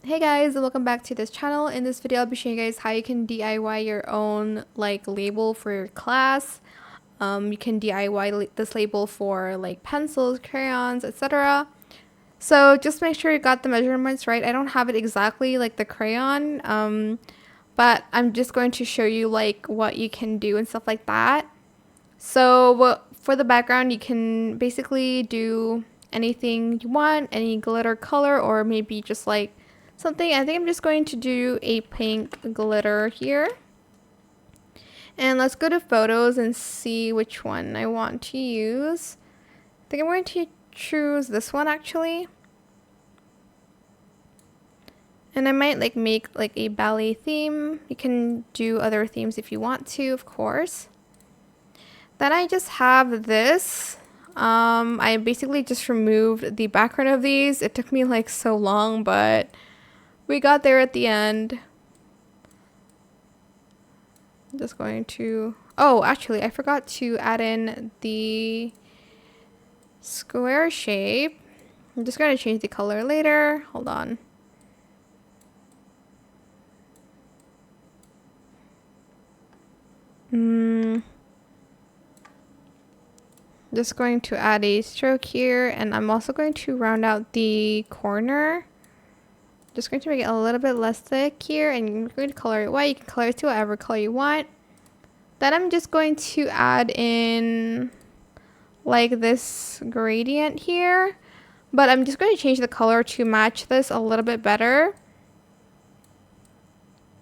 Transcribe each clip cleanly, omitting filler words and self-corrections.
Hey guys, and welcome back to this channel. In this video, I'll be showing you guys how you can DIY your own label for your class. You can DIY this label for like pencils, crayons, etc. So just make sure you got the measurements right. I don't have it exactly like the crayon, but I'm just going to show you like what you can do and stuff like that. So for the background, you can basically do anything you want, any glitter color, or maybe just like something. I think I'm just going to do a pink glitter here. And let's go to photos and see which one I want to use. I think I'm going to choose this one actually. And I might make a ballet theme. You can do other themes if you want to, of course. Then I just have this. I basically just removed the background of these. It took me like so long, but we got there at the end. I'm just going to... Oh, actually, I forgot to add in the square shape. I'm just going to change the color later. Hold on. Just going to add a stroke here, and I'm also going to round out the corner. Just going to make it a little bit less thick here, and you're going to color it white. You can color it to whatever color you want. Then I'm just going to add in like this gradient here, but I'm just going to change the color to match this a little bit better.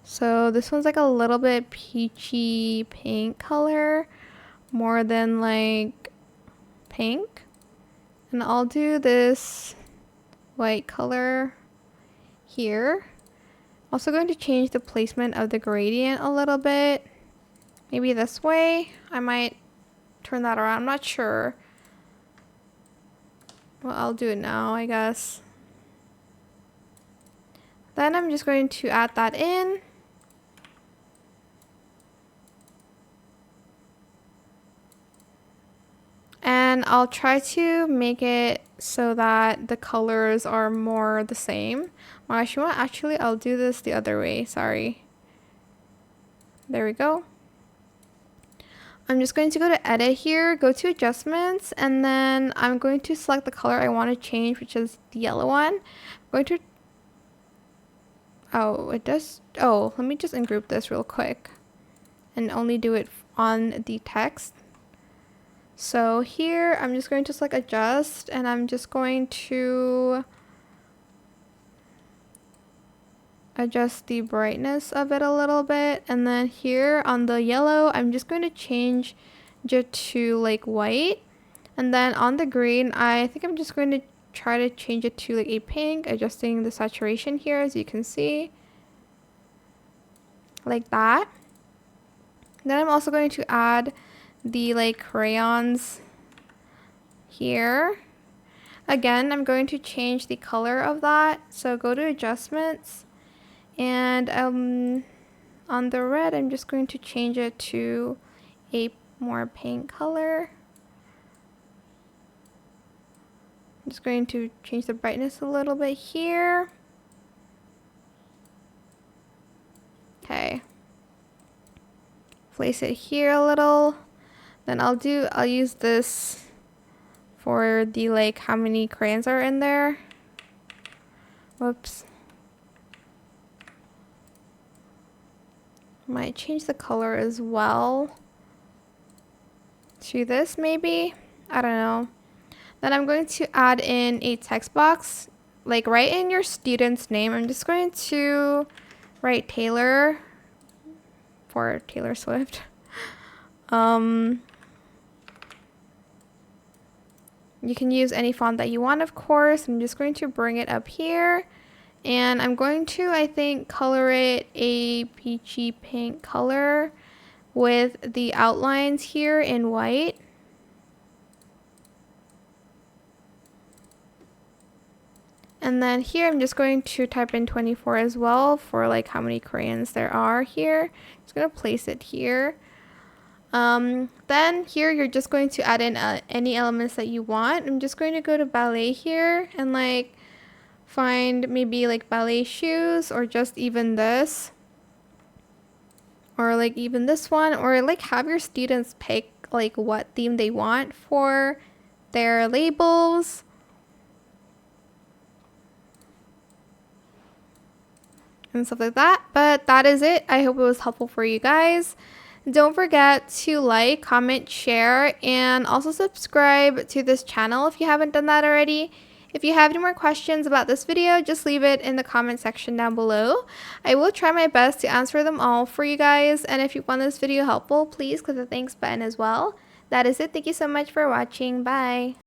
So this one's like a little bit peachy pink color, more than like pink. And I'll do this white color here. Also going to change the placement of the gradient a little bit. Maybe this way. I might turn that around. I'm not sure. Well, I'll do it now, I guess. Then I'm just going to add that in. And I'll try to make it so that the colors are more the same. Well, actually, I'll do this the other way. Sorry. There we go. I'm just going to go to edit here, go to adjustments, and then I'm going to select the color I want to change, which is the yellow one. I'm going to... Oh, it does... Oh, let me just ungroup this real quick and only do it on the text. So here, I'm just going to select adjust, and I'm just going to adjust the brightness of it a little bit. And then here on the yellow, I'm just going to change it to like white. And then on the green, I think I'm just going to try to change it to like a pink, adjusting the saturation here, as you can see. Like that. Then I'm also going to add the crayons here. Again, I'm going to change the color of that. So go to adjustments, and on the red, I'm just going to change it to a more pink color. I'm just going to change the brightness a little bit here. Okay. Place it here a little. Then I'll use this for the how many crayons are in there. Whoops. Might change the color as well to this maybe. I don't know. Then I'm going to add in a text box. Write in your student's name. I'm just going to write Taylor for Taylor Swift. You can use any font that you want, of course. I'm just going to bring it up here, and I'm going to, I think, color it a peachy pink color with the outlines here in white. And then here I'm just going to type in 24 as well for how many crayons there are here. Just going to place it here. Then here you're just going to add in any elements that you want. I'm just going to go to ballet here and find maybe like ballet shoes, or just even this, or like even this one, or like have your students pick like what theme they want for their labels. And stuff like that. But that is it. I hope it was helpful for you guys. Don't forget to like, comment, share, and also subscribe to this channel if you haven't done that already. If you have any more questions about this video, just leave it in the comment section down below. I will try my best to answer them all for you guys. And if you found this video helpful, please click the thanks button as well. That is it. Thank you so much for watching. Bye.